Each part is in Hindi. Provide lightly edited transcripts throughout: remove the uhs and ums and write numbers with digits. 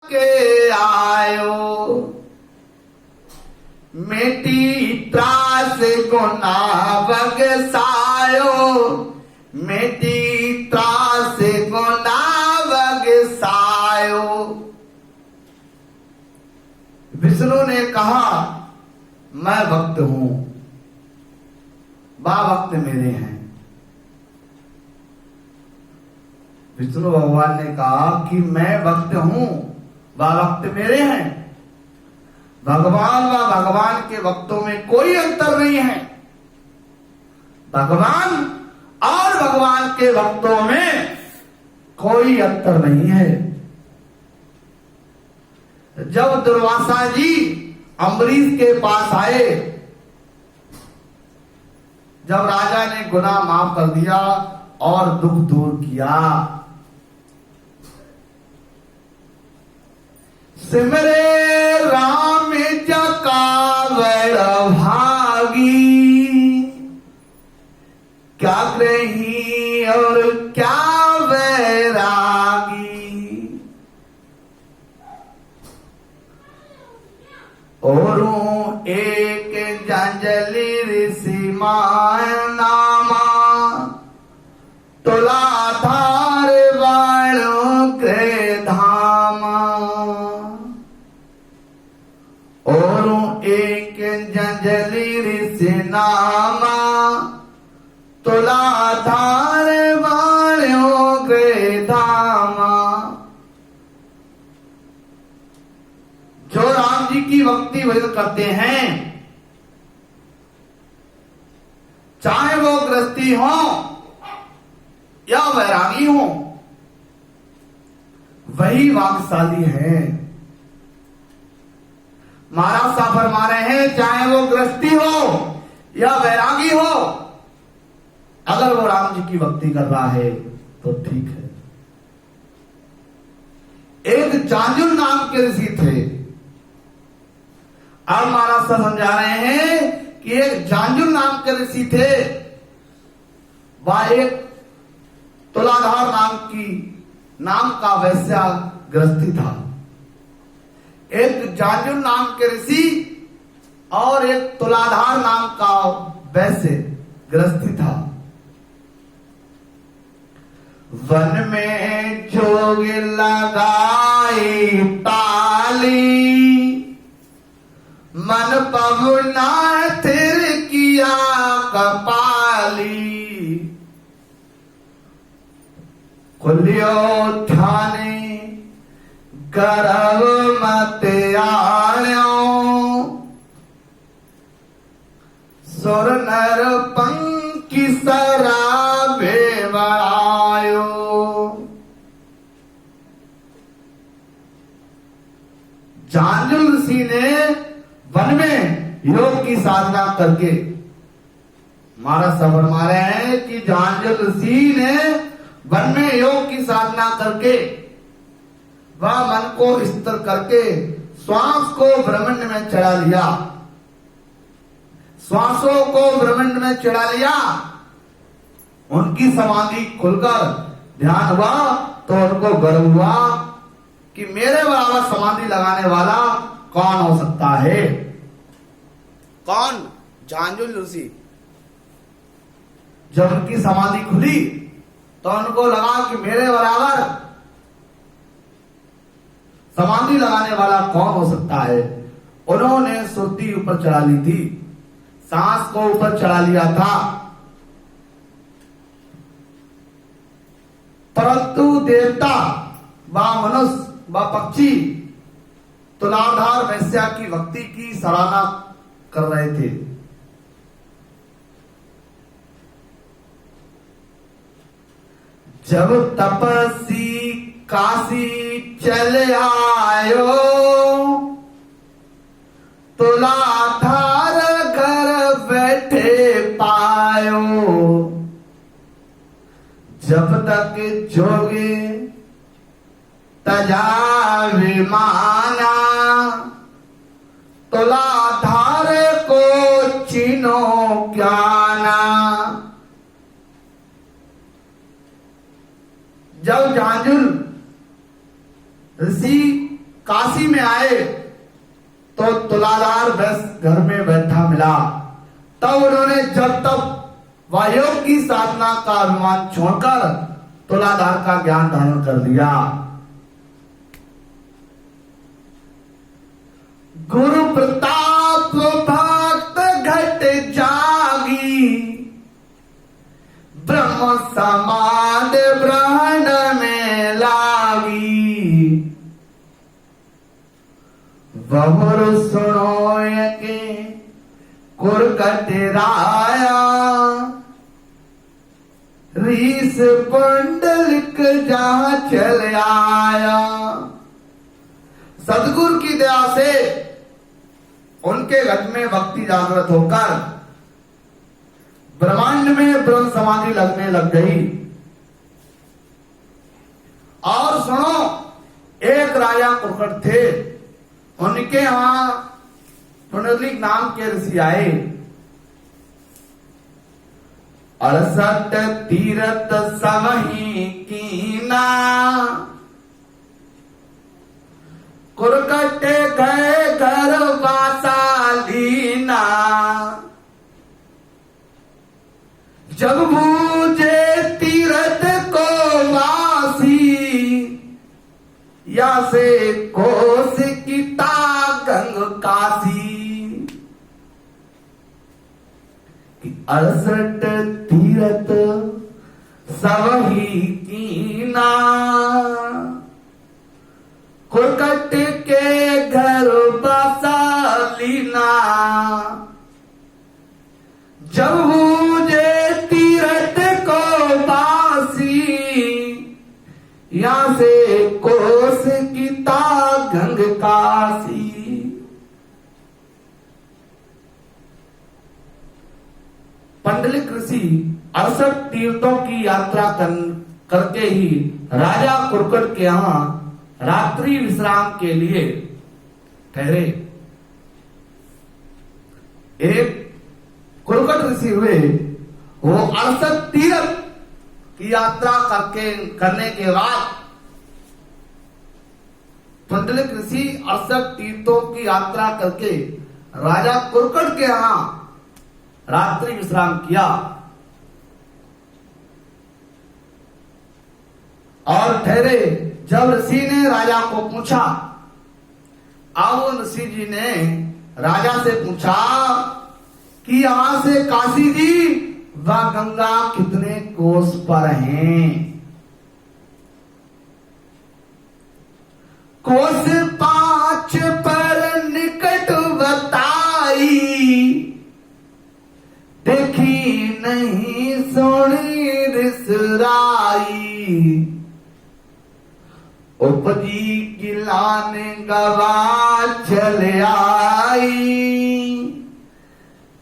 के आयो मेटी त्रास गुना बगसायो मेटी त्रास गुना बगसायो। विष्णु ने कहा मैं भक्त हूं, बा भक्त मेरे हैं। विष्णु भगवान ने कहा कि मैं भक्त हूं, वह भक्त मेरे हैं। भगवान व भगवान के भक्तों में कोई अंतर नहीं है। भगवान और भगवान के भक्तों में कोई अंतर नहीं है। जब दुर्वासा जी अम्बरीश के पास आए, जब राजा ने गुनाह माफ कर दिया और दुख दूर किया, सिमरे राम जकावड़ भागी, क्या ग्रही और क्या वैरागी। और एक जंजली ऋषि नामा, तुलाधार वाणों के धामा। और एक जंजली ऋषि नामा, तुलाधार वाणों के धामा। जो राम जी की भक्ति भजन करते हैं, चाहे वो गृहस्थी हो या वैरागी हो, वही भाग्यशाली है। महाराज साहब फरमा रहे हैं, चाहे वो गृहस्थी हो या वैरागी हो, अगर वो राम जी की भक्ति कर रहा है तो ठीक है। एक जांजुल नाम के ऋषि थे। अब महाराज साहब समझा रहे हैं कि एक जांजुल नाम के ऋषि थे, वह एक तुलाधार नाम का वैश्या गृहस्थी था। एक जांजुल नाम के ऋषि और एक तुलाधार नाम का वैश्य गृहस्थी था। वन में जोग लगाई ताली, मन पवना थिर किया कपाली। खुलियो ध्याने गर्भ मत आण्यो, सुर नर पंखी सराबे बड़ायो। जांजुल ऋषि ने वन में योग की साधना करके, महाराज साहब फरमा रहे हैं कि जांजुल ऋषि ने वन में योग की साधना करके, वह मन को स्थिर करके श्वास को ब्रह्मांड में चढ़ा लिया। श्वासों को ब्रह्मांड में चढ़ा लिया। उनकी समाधि खुलकर ध्यान हुआ तो उनको गर्व हुआ कि मेरे बराबर समाधि लगाने वाला कौन हो सकता है। कौन? जांजुल ऋषि। जब उनकी समाधि खुली तो उनको लगा कि मेरे बराबर समाधि लगाने वाला कौन हो सकता है। उन्होंने सुरती ऊपर चढ़ा ली थी, सांस को ऊपर चढ़ा लिया था, परंतु देवता व मनुष्य व पक्षी तुलाधार वैश्या की भक्ति की सराहना कर रहे थे। जब तपस्वी काशी चले आयो, तुलाधार घर बैठे पायो। जब तक जोगे तजा विमाना, तुलाधार को चिनो ज्ञाना। जब जांजुल ऋषि काशी में आए तो तुलाधार वैश्य घर में बैठा मिला। तब उन्होंने जब तक वायोग की साधना का अभिमान छोड़कर तुलाधार का ज्ञान धारण कर लिया। गुरु प्रताप भक्त घट जागी, ब्रह्म समाद ब्रहण में लागी। बहुर सुनो के कुरकट राया, रीस पुंडलिक जहां चल आया। सदगुरु की दया से उनके घट में भक्ति जागृत होकर ब्रह्मांड में ब्रह्म समाधि लगने लग गई। और सुनो, एक राजा कुरकट थे, उनके यहां पुंडलिक नाम के ऋषि आए। 68 तीरथ समही कीना, कुरकट गए घर वासा लीना। जब बूझे तीरथ को वासी, या से कोस किता गंग काशी। 68 तीरथ सबही कीना, कुरकट के घर बसा लीना। जब बूझे तीरथ को बासी, यहां से कोस किता गंग काशी। पुंडलिक ऋषि 68 तीर्थों की यात्रा करके ही राजा कुरकट के यहां रात्रि विश्राम के लिए ठहरे। एक कुरकट ऋषि हुए, वो 68 तीर्थ की यात्रा करने के बाद पुंडलिक ऋषि 68 तीर्थों की यात्रा करके राजा कुरकट के यहां रात्रि विश्राम किया। और ठहरे। जब ऋषि ने राजा को पूछा, अब ऋषि जी ने राजा से पूछा कि यहां से काशी जी व गंगा कितने कोस पर हैं? कोस 5 पर निकट बताई, देखी नहीं सोनी रिसराई। उपजी गिलान गवा चल आई,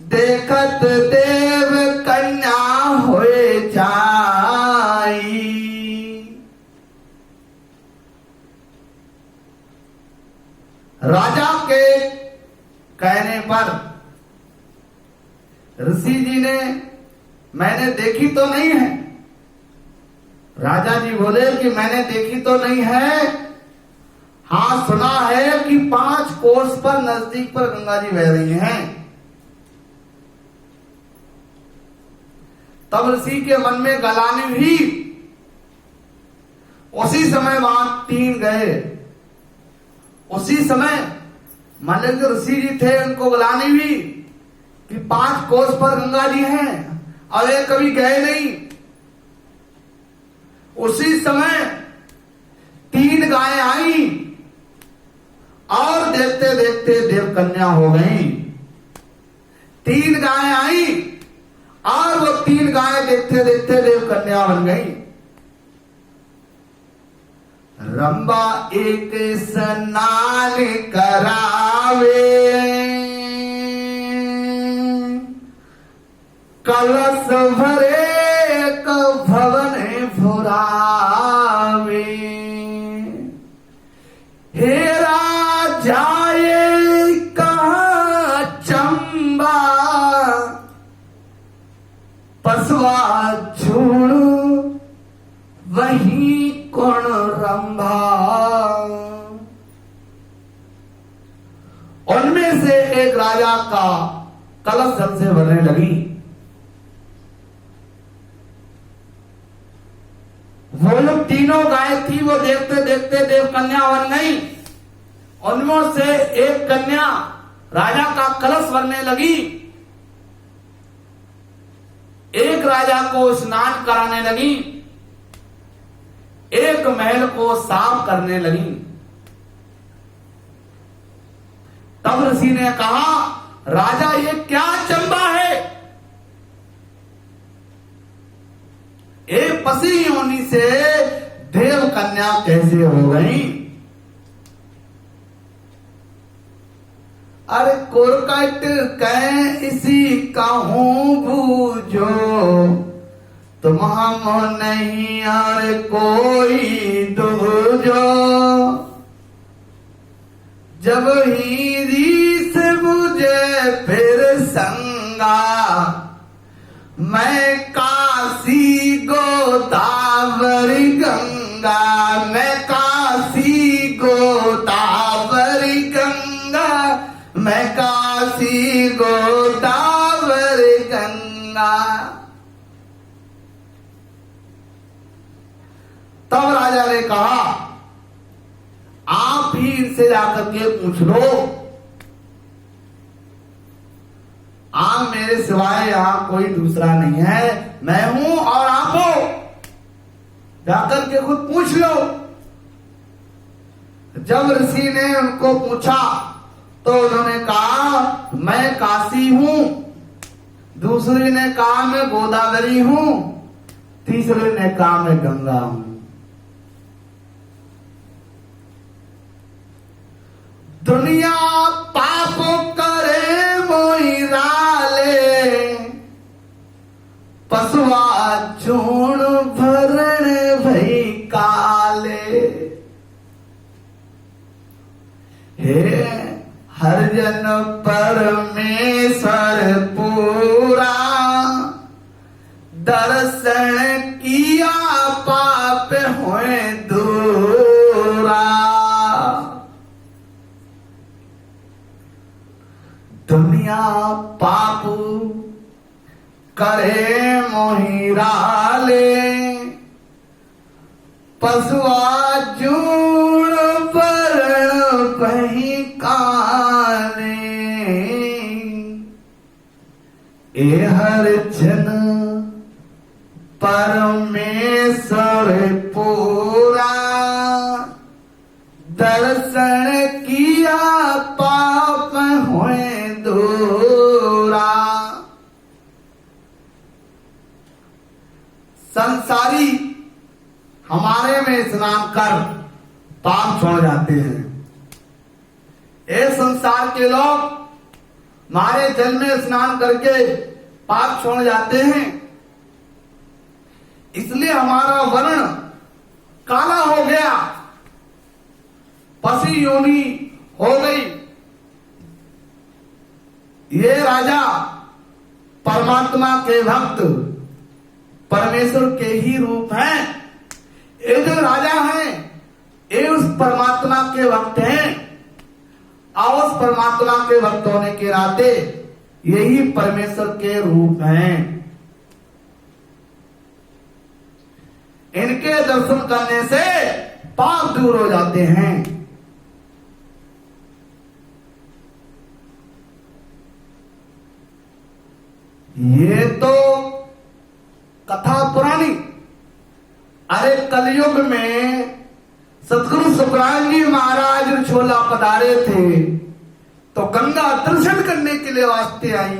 देखत देव कन्या होए जाई। राजा के कहने पर ऋषि जी ने, मैंने देखी तो नहीं है। राजा जी बोले कि मैंने देखी तो नहीं है, हाँ सुना है कि 5 कोस पर नजदीक पर गंगा जी बह रही हैं। तब ऋषि के मन में गलानी हुई। उसी समय वहां 3 गए। उसी समय मतलब जो ऋषि जी थे उनको गलानी हुई कि 5 कोस पर गंगा जी हैं और ये कभी गए नहीं। उसी समय 3 गायें आई और देखते देखते देव कन्या हो गई। 3 गायें आई और वो 3 गायें देखते देखते देव कन्या बन गई। रंबा एक स्नान करावे, कलश भरे एक भवन फुरावे। हेरा जाए कहाँ चंबा, पसवा झूण वही कौन रंभा। एक राजा का कलश जल से भरने लगी। वो लोग तीनों गाय थी, वो देखते देखते देव कन्या बन गई। उनमें से एक कन्या राजा का कलश भरने लगी, एक राजा को स्नान कराने लगी, एक महल को साफ करने लगी। तब ऋषि ने कहा, राजा ये क्या चंबा है? एक पसी योनि से देव कन्या कैसे हो गई? अरे कोरकट कह इसी कहूं बूझो, तुम हम नहीं और कोई दूजो। जब ही रीस बुझे फिर संगा, मैं काशी गोदावरी गंगा, मैं काशी गोदावरी गंगा, मैं काशी गोदावरी गंगा। तब राजा ने कहा, आप ही इनसे जाकर के पूछ लो, आप मेरे सिवाय यहां कोई दूसरा नहीं है, मैं हूं और आप हो, जाकर के खुद पूछ लो। जब ऋषि ने उनको पूछा तो उन्होंने कहा, मैं काशी हूं, दूसरे ने कहा मैं गोदावरी हूं, तीसरे ने कहा मैं गंगा हूं। दुनिया पाप करे मोइराले, पसुआ चूण भरण भई काले। हे हरिजन परमेश्वर पूरा, दर्शन किया पाप होए दूरा। दुनिया पाप करे मोहिराले, पसुआ जूण परण पही काले। ए हर जन परमेश्वर पूरा, दर्शन किया पाप होए दूरा। संसारी हमारे में स्नान कर पाप छोड़ जाते हैं। ये संसार के लोग हमारे जल में स्नान करके पाप छोड़ जाते हैं, इसलिए हमारा वर्ण काला हो गया, पसी योनि हो गई। ये राजा परमात्मा के भक्त परमेश्वर के ही रूप हैं। ये जो राजा हैं ये उस परमात्मा के भक्त हैं, और उस परमात्मा के भक्त होने के नाते यही परमेश्वर के रूप हैं। इनके दर्शन करने से पाप दूर हो जाते हैं। ये तो कथा पुरानी। अरे कलयुग में सतगुरु सुखराम जी महाराज छोला पधारे थे तो गंगा दर्शन करने के लिए वास्ते आई,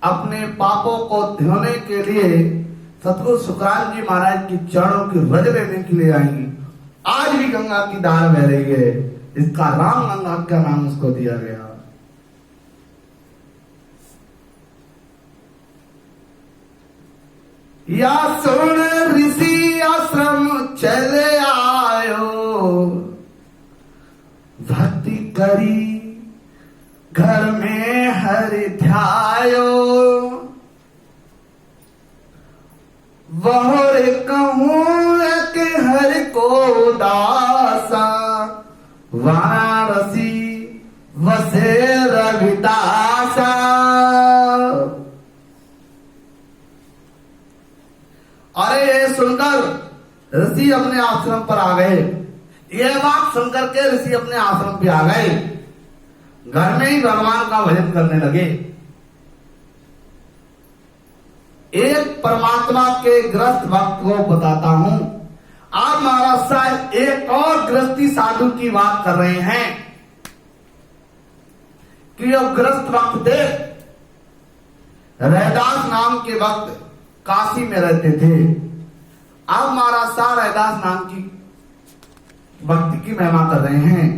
अपने पापों को धोने के लिए सतगुरु सुखराम जी महाराज की चरणों की रज लेने के लिए आई। आज भी गंगा की धार बह रही है, इसका राम गंगा का नाम उसको दिया गया। या सुन ऋषि आश्रम चले आयो, भक्ति करी घर में हरि ध्यायो। वह कहूं एक हरि को दासा, वाराणसी वसे रविदास। अरे ये सुनकर ऋषि अपने आश्रम पर आ गए। यह बात सुनकर के ऋषि अपने आश्रम पे आ गए। घर में ही भगवान का भजन करने लगे। एक परमात्मा के ग्रस्त भक्त को बताता हूं। आप महाराज साहब एक और गृहस्थी साधु की बात कर रहे हैं कि जो ग्रस्त भक्त थे, रैदास नाम के भक्त काशी में रहते थे। अब महाराज साहब रैदास नाम की भक्ति की महिमा कर रहे हैं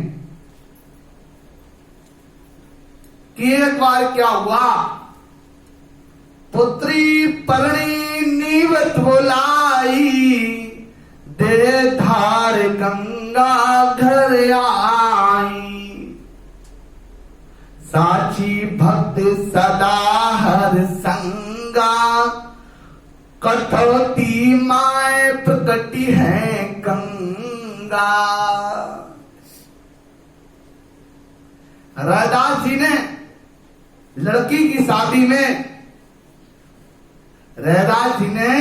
कि एक बार क्या हुआ, पुत्री परणी नीवत बोलाई, दे धार गंगा घर आई, साची भक्त सदा हर संगा, कठौती माए प्रकटी है गंगा। रैदास जी ने लड़की की शादी में, रैदास जी ने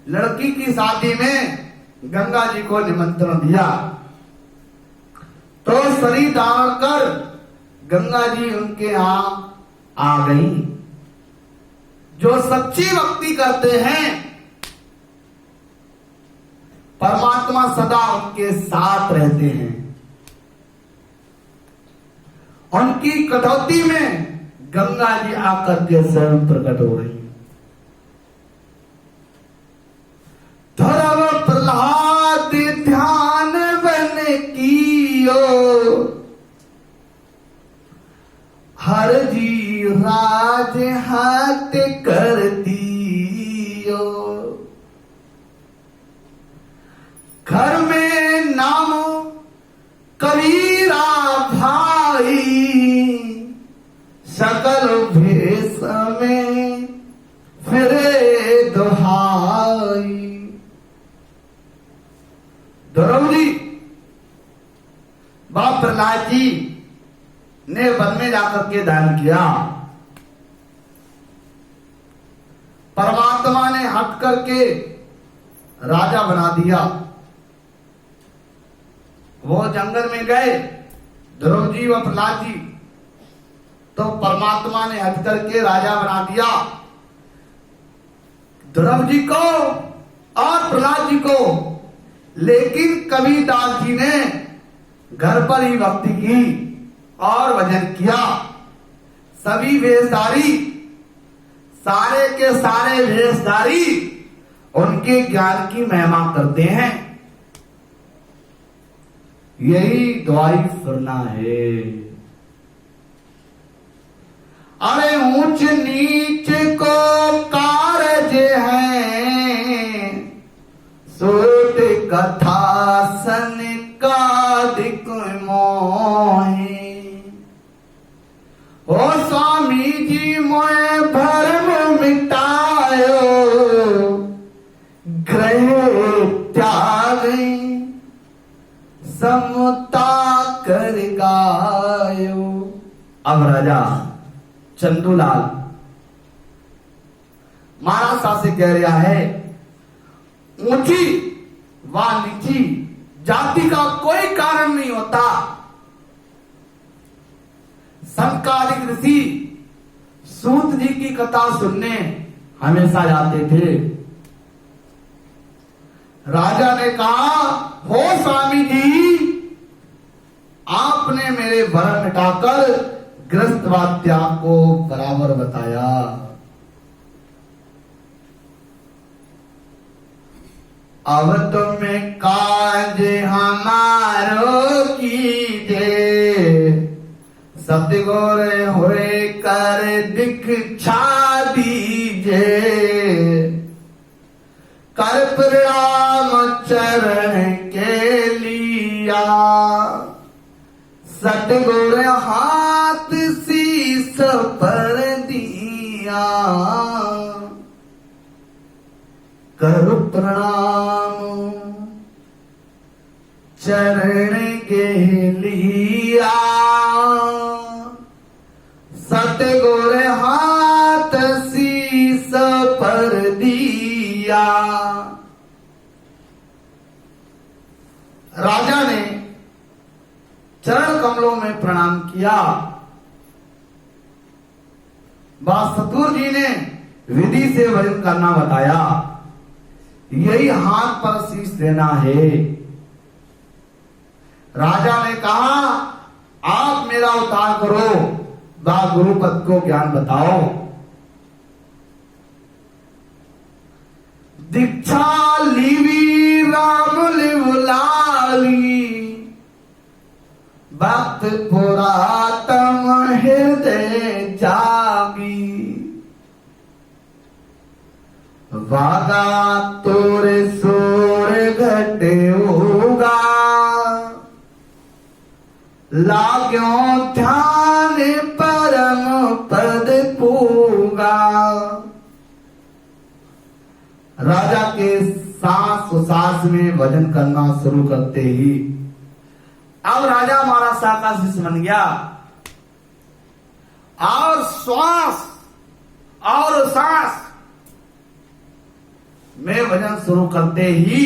लड़की की शादी में गंगा जी को निमंत्रण दिया। तो शरीर धारण कर गंगा जी उनके यहां आ गई। जो सच्ची भक्ति करते हैं परमात्मा सदा उनके साथ रहते हैं। उनकी कटौती में गंगा जी आकर के स्वयं प्रकट हो रही है। धर्म प्रहलाद ध्यान बन कियो, हर जी राज हाथ कर दियो, घर में नाम कबीरा भाई, सकल भेष में फिरे दुहाई। द्रौपदी बाप प्रहलाद जी ने वन में जाकर के दान किया। परमात्मा ने हट करके राजा बना दिया। वो जंगल में गए द्रौपदी व प्रहलाद जी, तो परमात्मा ने हट करके राजा बना दिया। द्रौपदी को और प्रहलाद जी को, लेकिन कबीरदास जी ने घर पर ही भक्ति की और भजन किया। सभी वेशधारी, सारे के सारे वेशधारी उनके ज्ञान की महिमा करते हैं। यही द्वारी फरना है। अरे ऊंच नीच को कारज है, सोट कथा सन का दिक मोहे। ओ स्वामी जी मोए भरम मिटायो, ग्रह त्याग समता कर गायो। अब राजा चंदूलाल महाराज साहब से कह रहा है, ऊंची व नीची जाति का कोई कारण नहीं होता। समकालिक ऋषि सूत जी की कथा सुनने हमेशा जाते थे। राजा ने कहा, हो स्वामी जी, आपने मेरे भरम मिटाकर गृहस्थ त्याग को बराबर बताया। अब तुम्हें काज हमारो कीजे, सतगुर होए कर दीक्षा दीजे। कर प्रणाम चरण के लिया, सतगुर हाथ शीस पर दिया। कर प्रणाम चरण के लिया। चरणों में प्रणाम किया। बात सतगुरु जी ने विधि से भजन करना बताया, यही हाथ पर शीश देना है। राजा ने कहा आप मेरा उद्धार करो, बा गुरुपद को ज्ञान बताओ। दीक्षा लीवी राम लिवलाली, भक्त पुरातम हृदय जागी। वागा तोरे सोर घटे होगा, लाग्यो ध्यान परम पद पूगा। राजा के सांस सांस में भजन करना शुरू करते ही अब राजा हमारा साका शिष्य बन गया, और श्वास और सांस में भजन शुरू करते ही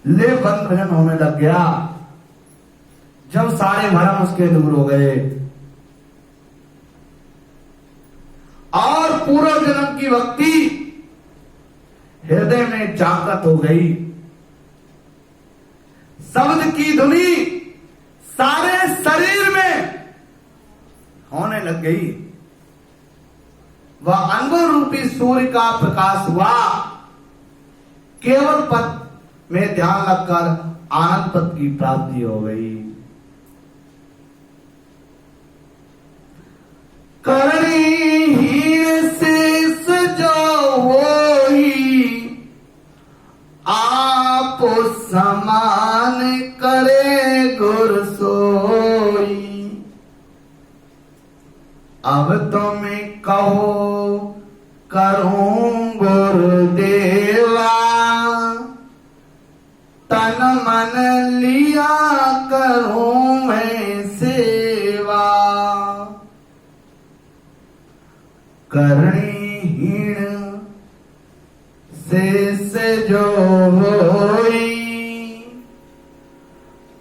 ले बंद भजन होने लग गया। जब सारे भरम उसके दूर हो गए और पूर्व जन्म की भक्ति हृदय में जागृत हो गई, शब्द की धुनी सारे शरीर में होने लग गई। वह अनुभव रूपी सूर्य का प्रकाश हुआ। केवल पद में ध्यान लगकर आनंद पद की प्राप्ति हो गई। करणी ही शेष जो होई, आप समान करे गुर सोई। अब तुम कहो करूं गुरुदेवा, तन मन लिया करूं मैं सेवा। करणीहीन शेष जो होई,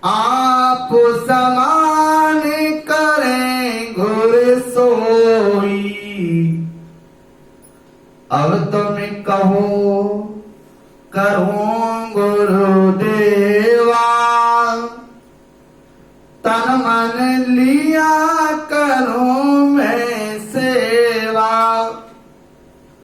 आप समान करें गुर सोई। अब तुम कहो करूं गुरुदेवा, तन मन लिया करूं